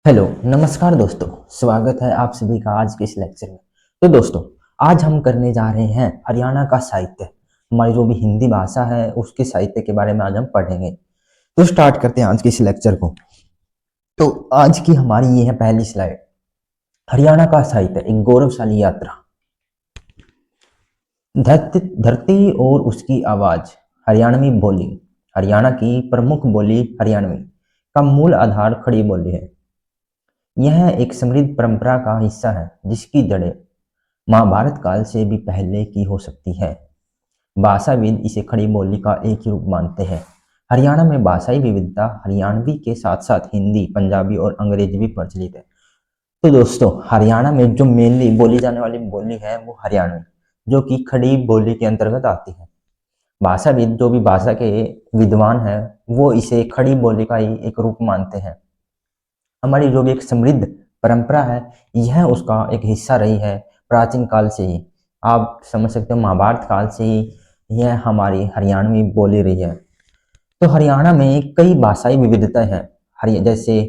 Hello, नमस्कार दोस्तों। स्वागत है आप सभी का आज के इस लेक्चर में। तो दोस्तों, आज हम करने जा रहे हैं हरियाणा का साहित्य। हमारी जो भी हिंदी भाषा है उसके साहित्य के बारे में आज हम पढ़ेंगे। तो स्टार्ट करते हैं आज के इस लेक्चर को। तो आज की हमारी ये है पहली स्लाइड। हरियाणा का साहित्य, एक गौरवशाली यात्रा। धरती धरती और उसकी आवाज, हरियाणवी बोली। हरियाणा की प्रमुख बोली हरियाणवी का मूल आधार खड़ी बोली है। यह एक समृद्ध परंपरा का हिस्सा है जिसकी जड़ें महाभारत काल से भी पहले की हो सकती है। भाषाविद इसे खड़ी बोली का एक ही रूप मानते हैं। हरियाणा में भाषाई विविधता हरियाणवी के साथ साथ हिंदी, पंजाबी और अंग्रेजी भी प्रचलित है। तो दोस्तों, हरियाणा में जो मेनली बोली जाने वाली बोली है वो हरियाणवी, जो कि खड़ी बोली के अंतर्गत आती है। भाषाविद, जो भी भाषा के विद्वान हैं, वो इसे खड़ी बोली का ही एक रूप मानते हैं। हमारी जो भी एक समृद्ध परंपरा है, यह उसका एक हिस्सा रही है प्राचीन काल से ही। आप समझ सकते हो, महाभारत काल से ही यह हमारी हरियाणवी बोली रही है। तो हरियाणा में कई भाषाई विविधताएं हैं। जैसे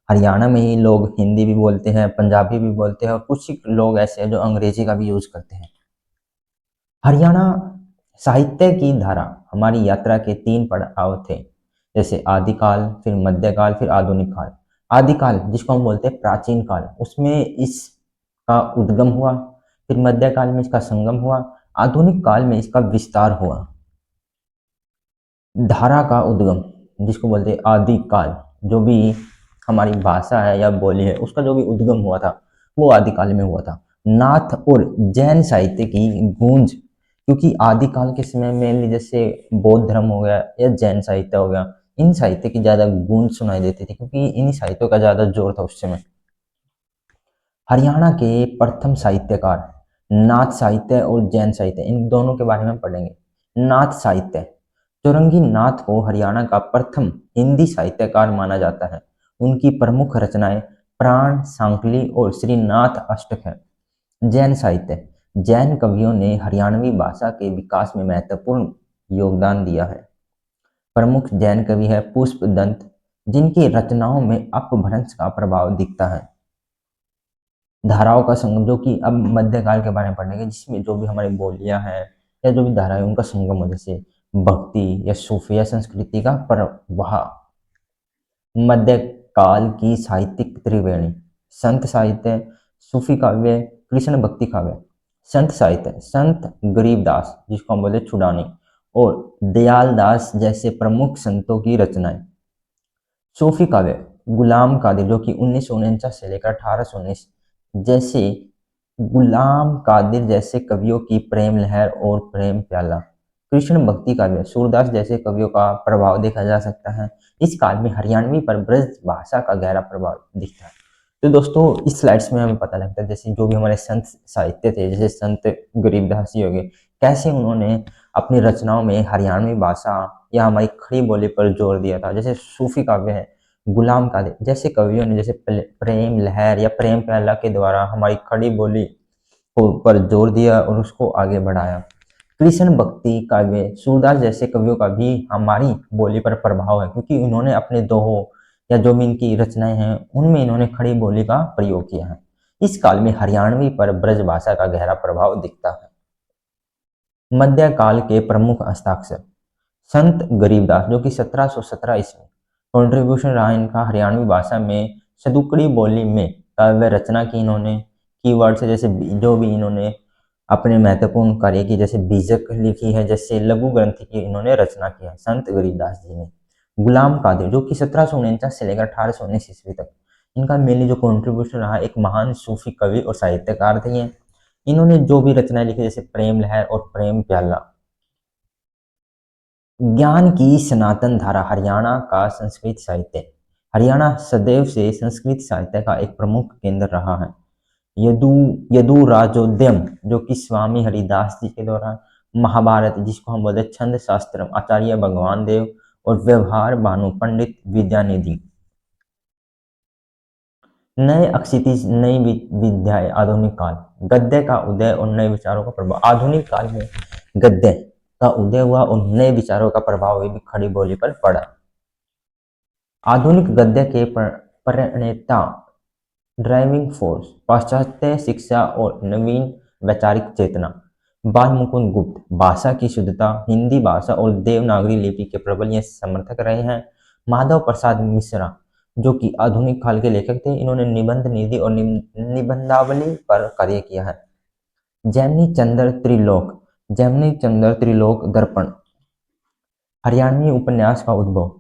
हरियाणा में ही लोग हिंदी भी बोलते हैं, पंजाबी भी बोलते हैं और कुछ लोग ऐसे हैं जो अंग्रेजी का भी यूज करते हैं। हरियाणा साहित्य की धारा, हमारी यात्रा के तीन पड़ाव थे, जैसे आदिकाल, फिर मध्यकाल, फिर आधुनिक काल। आदिकाल, जिसको हम बोलते हैं प्राचीन काल, उसमें इसका उद्गम हुआ। फिर मध्यकाल में इसका संगम हुआ। आधुनिक काल में इसका विस्तार हुआ। धारा का उद्गम, जिसको बोलते हैं आदिकाल, जो भी हमारी भाषा है या बोली है उसका जो भी उद्गम हुआ था वो आदिकाल में हुआ था। नाथ और जैन साहित्य की गूंज, क्योंकि आदिकाल के समय में जैसे बौद्ध धर्म हो गया या जैन साहित्य हो गया, इन साहित्य की ज्यादा गूंज सुनाई देती थी क्योंकि इन साहित्यों का ज्यादा जोर था उस समय। हरियाणा के प्रथम साहित्यकार, नाथ साहित्य और जैन साहित्य, इन दोनों के बारे में पढ़ेंगे। नाथ साहित्य, चौरंगी नाथ को हरियाणा का प्रथम हिंदी साहित्यकार माना जाता है। उनकी प्रमुख रचनाएं प्राण, सांकली और श्रीनाथ अष्टक है। जैन साहित्य, जैन कवियों ने हरियाणवी भाषा के विकास में महत्वपूर्ण योगदान दिया है। प्रमुख जैन कवि है पुष्पदंत, जिनकी रचनाओं में अपभ्रंश का प्रभाव दिखता है। धाराओं का संगम, जो कि अब मध्यकाल के बारे में पढ़ेंगे, जिसमें जो भी हमारी बोलियां हैं या जो भी धाराएं उनका संगम हो, जैसे भक्ति या सूफिया संस्कृति का प्रवाह। मध्यकाल की साहित्यिक त्रिवेणी, संत साहित्य, सूफी काव्य, कृष्ण भक्ति काव्य। संत साहित्य, संत गरीबदास, जिसको हम बोलते छुड़ानी, और दयाल दास जैसे प्रमुख संतों की रचनाएं। सूफी काव्य, गुलाम कादिर, जो कि 1949 से लेकर 1819, जैसे गुलाम कादिर जैसे कवियों की प्रेम लहर और प्रेम प्याला। कृष्ण भक्ति काव्य, सूरदास जैसे कवियों का प्रभाव देखा जा सकता है। इस काल में हरियाणवी पर ब्रज भाषा का गहरा प्रभाव दिखता है। तो दोस्तों, इस स्लाइड्स में हमें पता लगता है जैसे जो भी हमारे संत साहित्य थे, जैसे संत गरीबदास जी हो गए, कैसे उन्होंने अपनी रचनाओं में हरियाणवी भाषा या हमारी खड़ी बोली पर जोर दिया था। जैसे सूफी काव्य है, गुलाम कादिर जैसे कवियों ने जैसे प्रेम लहर या प्रेम प्याला के द्वारा हमारी खड़ी बोली को पर जोर दिया और उसको आगे बढ़ाया। कृष्ण भक्ति काव्य, सूरदास जैसे कवियों का भी हमारी बोली पर प्रभाव है, क्योंकि उन्होंने अपने दोहों या जो भी इनकी रचनाएं हैं उनमें इन्होंने खड़ी बोली का प्रयोग किया है। इस काल में हरियाणवी पर ब्रज भाषा का गहरा प्रभाव दिखता है। मध्यकाल के प्रमुख हस्ताक्षर, संत गरीबदास, जो कि 1717 ईस्वी कॉन्ट्रीब्यूशन रहा इनका हरियाणवी भाषा में सदुकड़ी बोली में काव्य रचना की इन्होंने। कीवर्ड से जैसे जो भी इन्होंने अपने महत्वपूर्ण कार्य की, जैसे बीजक लिखी है, जैसे लघु ग्रंथ की इन्होंने रचना की है संत गरीबदास जी ने। गुलाम कादिर, जो कि 1749 से लेकर 1819 ईस्वी तक, इनका मेनली जो कॉन्ट्रीब्यूशन रहा, एक महान सूफी कवि और साहित्यकार थे ये। इन्होंने जो भी रचनाएं लिखी, जैसे प्रेम लहर और प्रेम प्याला। ज्ञान की सनातन धारा, हरियाणा का संस्कृत साहित्य। हरियाणा सदैव से संस्कृत साहित्य का एक प्रमुख केंद्र रहा है। यदु यदुराजोद्यम, जो कि स्वामी हरिदास जी के द्वारा, महाभारत, जिसको हम बोलते हैं छंद शास्त्रम, आचार्य भगवान देव, और व्यवहार भानु पंडित विद्यानिधि। नए अक्षितिज, नई विद्याएं, आधुनिक काल। गद्य का उदय और नए विचारों का प्रभाव। आधुनिक काल में गद्य का उदय हुआ और नए विचारों का प्रभाव भी खड़ी बोली पर पड़ा। आधुनिक गद्य के प्रणेता ड्राइविंग फोर्स, पाश्चात्य शिक्षा और नवीन वैचारिक चेतना। बाल मुकुंद गुप्त, भाषा की शुद्धता, हिंदी भाषा और देवनागरी लिपि के प्रबल ये समर्थक रहे हैं। माधव प्रसाद मिश्रा, जो कि आधुनिक काल के लेखक थे, इन्होंने निबंध निधि और निबंधावली पर कार्य किया है। जैमिनी चंद्र त्रिलोक दर्पण, हरियाणवी उपन्यास का उद्भव।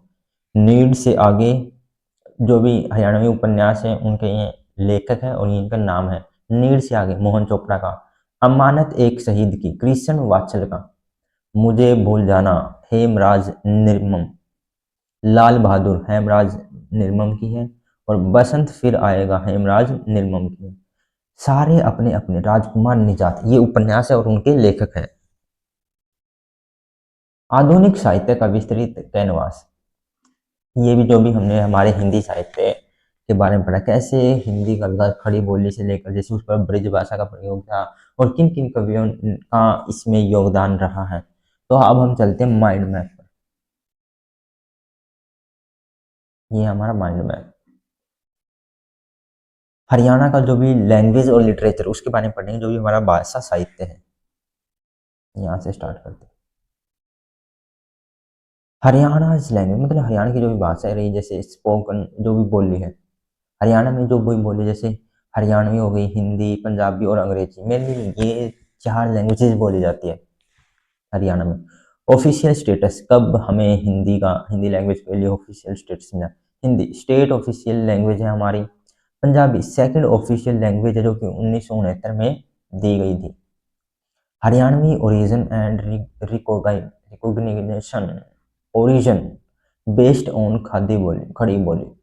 नीड से आगे जो भी हरियाणवी उपन्यास है उनके ये लेखक हैं और इनका नाम है। नीड से आगे मोहन चोपड़ा का। अमानत एक शहीद की, कृष्ण वात्सल का। मुझे भूल जाना, हेमराज निर्मम। लाल बहादुर हेमराज निर्मम की है। और बसंत फिर आएगा हेमराज निर्मम की है। सारे अपने अपने, राजकुमार निजात, ये उपन्यास है और उनके लेखक हैं। आधुनिक साहित्य का विस्तृत कैनवास, ये भी जो भी हमने हमारे हिंदी साहित्य के बारे में पढ़ा, कैसे हिंदी कविता खड़ी बोली से लेकर जैसे उस पर ब्रज भाषा का प्रयोग था और किन किन कवियों का इसमें योगदान रहा है। तो अब हम चलते हैं माइंड मैप पर। ये हमारा माइंड मैप हरियाणा का जो भी लैंग्वेज और लिटरेचर उसके बारे में पढ़ेंगे, जो भी हमारा भाषा साहित्य है। यहाँ से स्टार्ट करते हैं। हरियाणा लैंग्वेज मतलब हरियाणा की जो भी भाषा रही, जैसे स्पोकन जो भी बोली है हरियाणा में, जो भी बोली जैसे हरियाणवी हो गई, हिंदी, पंजाबी और अंग्रेजी, मेनली ये 4 लैंग्वेजेस बोली जाती है हरियाणा में। ऑफिशियल स्टेटस, कब हमें हिंदी लैंग्वेज के लिए ऑफिशियल स्टेटस मिला। हिंदी स्टेट ऑफिशियल लैंग्वेज है हमारी। पंजाबी सेकंड ऑफिशियल लैंग्वेज है, जो कि 1969 में दी गई थी। Haryanvi origin and recognition, origin based on khadi बोली, खड़ी बोली।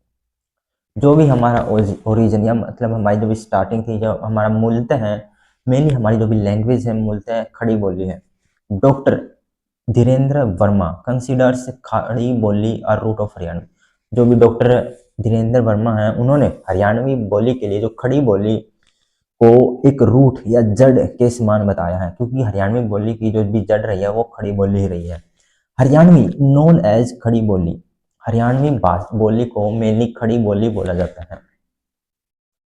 जो भी हमारा ओरिजिन या मतलब हमारी जो भी स्टार्टिंग थी, जो हमारा मूलतः है, मेनली हमारी जो भी लैंग्वेज है मूलतः खड़ी बोली है। डॉक्टर धीरेन्द्र वर्मा कंसिडर्स खड़ी बोली और रूट ऑफ हरियाणा। जो भी डॉक्टर धीरेन्द्र वर्मा है, उन्होंने हरियाणवी बोली के लिए जो खड़ी बोली को एक रूट या जड़ के समान बताया है, क्योंकि हरियाणवी बोली की जो भी जड़ रही है वो खड़ी बोली ही रही है। हरियाणवी नोन एज खड़ी बोली, हरियाणवी बोली को मेनली खड़ी बोली बोला जाता है।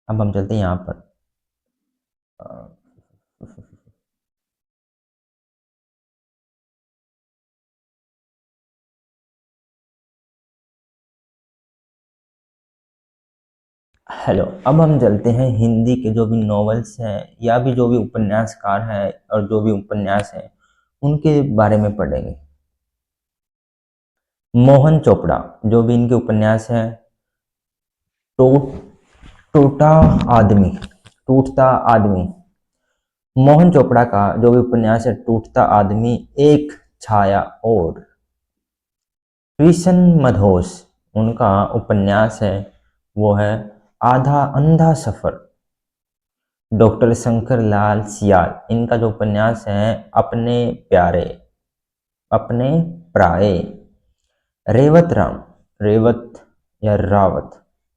अब हम चलते हैं यहाँ पर। हेलो, अब हम चलते हैं हिंदी के जो भी नॉवेल्स हैं या भी जो भी उपन्यासकार हैं और जो भी उपन्यास हैं उनके बारे में पढ़ेंगे। मोहन चोपड़ा, जो भी इनके उपन्यास हैं, टो टूटा आदमी, टूटता आदमी। मोहन चोपड़ा का जो भी उपन्यास है टूटता आदमी, एक छाया और। कृष्ण मधोस, उनका उपन्यास है वो है आधा अंधा सफर। डॉक्टर शंकर लाल सियाल, इनका जो उपन्यास है अपने प्यारे, अपने प्राय। रेवत राम, रेवत या रावत,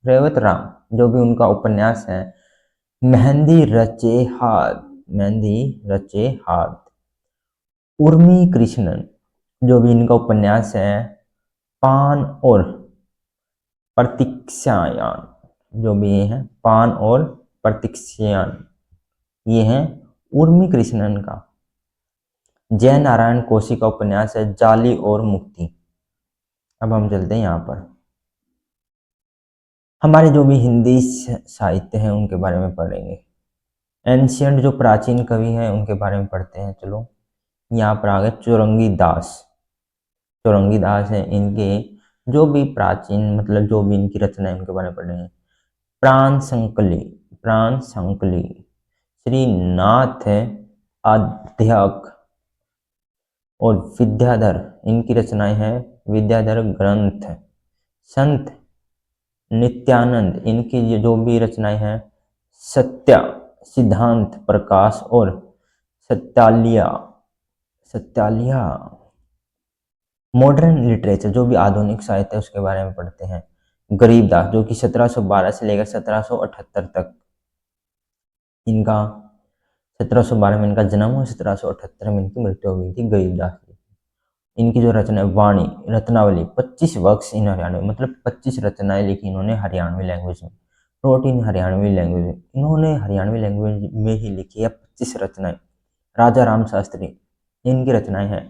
रेवत राम, जो भी उनका उपन्यास है मेहंदी रचे हाथ, मेहंदी रचे हाथ। उर्मी कृष्णन, जो भी इनका उपन्यास है पान और प्रतीक्षायान, जो भी ये है पान और प्रतीक्षायान, ये है उर्मी कृष्णन का। जय नारायण कोशी का उपन्यास है जाली और मुक्ति। अब हम चलते हैं यहाँ पर, हमारे जो भी हिंदी साहित्य हैं उनके बारे में पढ़ेंगे। एंशियंट जो प्राचीन कवि हैं उनके बारे में पढ़ते हैं। चलो यहाँ पर आ गए चौरंगी दास। चौरंगी दास है, इनके जो भी प्राचीन मतलब जो भी इनकी रचना है उनके बारे में पढ़ेंगे। प्राण संकली, प्राण संकली। श्रीनाथ आध्याक और विद्याधर, इनकी रचनाएं हैं विद्याधर ग्रंथ। संत नित्यानंद, इनकी ये जो भी रचनाएं हैं सत्या, सिद्धांत प्रकाश और सत्यालिया, सत्यालिया। मॉडर्न लिटरेचर, जो भी आधुनिक साहित्य है उसके बारे में पढ़ते हैं। गरीबदास, जो कि 1712 से लेकर 1778 तक, इनका 1712 में इनका जन्म हुआ, 1778 में इनकी मृत्यु हो गई थी गरीबदास की। इनकी जो रचना है वाणी रत्नावली, 25 वर्क्स इन हरियाणवी, मतलब 25 रचनाएं लिखी इन्होंने हरियाणवी लैंग्वेज में। रोट इन हरियाणवी लैंग्वेज, इन्होंने हरियाणवी लैंग्वेज में ही लिखी है 25 रचनाएं। राजा राम शास्त्री, इनकी रचनाएं हैं।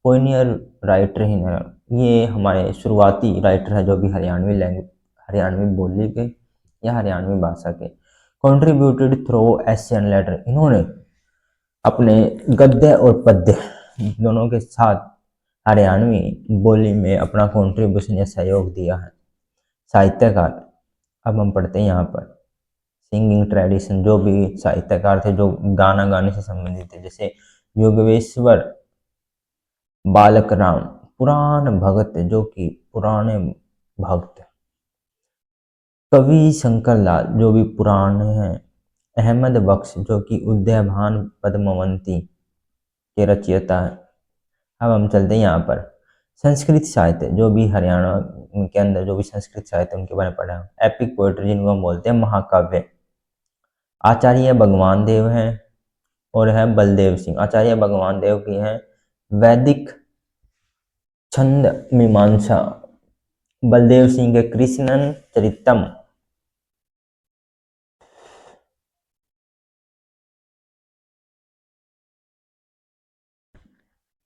पोइनियर राइटर इन, ये हमारे शुरुआती राइटर है जो भी हरियाणवी लैंग्वेज, हरियाणवी बोली के या हरियाणवी भाषा के। Contributed through essay and later, इन्होंने अपने गद्य और पद्य दोनों के साथ हरियाणवी बोली में अपना कंट्रीब्यूशन या सहयोग दिया है। साहित्यकार, अब हम पढ़ते हैं यहाँ पर सिंगिंग ट्रेडिशन, जो भी साहित्यकार थे जो गाना गाने से संबंधित थे, जैसे योगेश्वर बालक राम, पुराण भगत जो कि पुराने भक्त। कवि शंकर लाल जो भी पुराने हैं। अहमद बख्श जो कि उदयभान पद्मवंती के रचयिता है। अब हम चलते हैं यहाँ पर संस्कृत साहित्य, जो भी हरियाणा के अंदर जो भी संस्कृत साहित्य उनके बारे में पढ़ा है। एपिक पोएट्री जिनको हम बोलते हैं महाकाव्य, आचार्य भगवान देव हैं और है बलदेव सिंह। आचार्य भगवान देव की है वैदिक छंद मीमांसा, बलदेव सिंह के कृष्णन चरितम।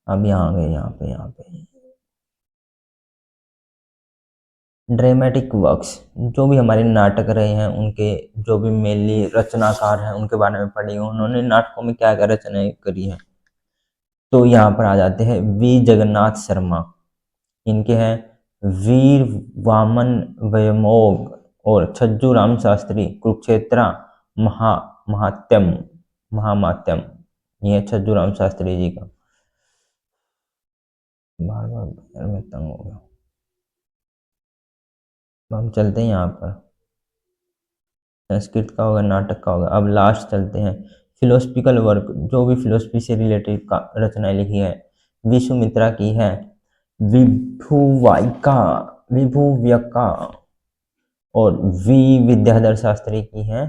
अब यहाँ आ गए, यहाँ पे ड्रामेटिक वर्क्स, जो भी हमारे नाटक रहे हैं उनके जो भी मेनली रचनाकार हैं उनके बारे में पढ़ी, उन्होंने नाटकों में क्या क्या रचनाएं करी हैं। तो यहाँ पर आ जाते हैं वी जगन्नाथ शर्मा, इनके हैं वीर वामन वैमोग और छज्जू राम शास्त्री कुरुक्षेत्रा महात्म्यम, महामात्यम, ये छज्जू राम शास्त्री जी का। बार बार मैं तंग हो गया। हम चलते हैं यहाँ पर संस्कृत का होगा, नाटक का होगा। अब लास्ट चलते हैं फिलोसफिकल वर्क, जो भी फिलोसफी से रिलेटेड रचनाएं लिखी है। विश्वामित्रा की है विभुवाइका, विभुव्यका, और वी विद्याधर शास्त्री की है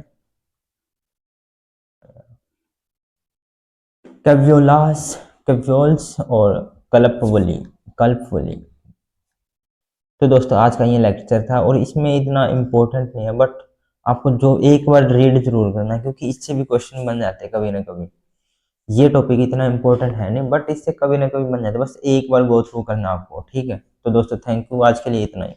कव्योलास, कव्योल्स और कल्पवली, कल्पवली। तो दोस्तों आज का ये लेक्चर था और इसमें इतना इम्पोर्टेंट नहीं है, बट आपको जो एक बार रीड जरूर करना है क्योंकि इससे भी क्वेश्चन बन जाते हैं कभी ना कभी। ये टॉपिक इतना इम्पोर्टेंट है नहीं, बट इससे कभी ना कभी बन जाते हैं, बस एक बार गो थ्रू करना आपको, ठीक है। तो दोस्तों थैंक यू, आज के लिए इतना ही।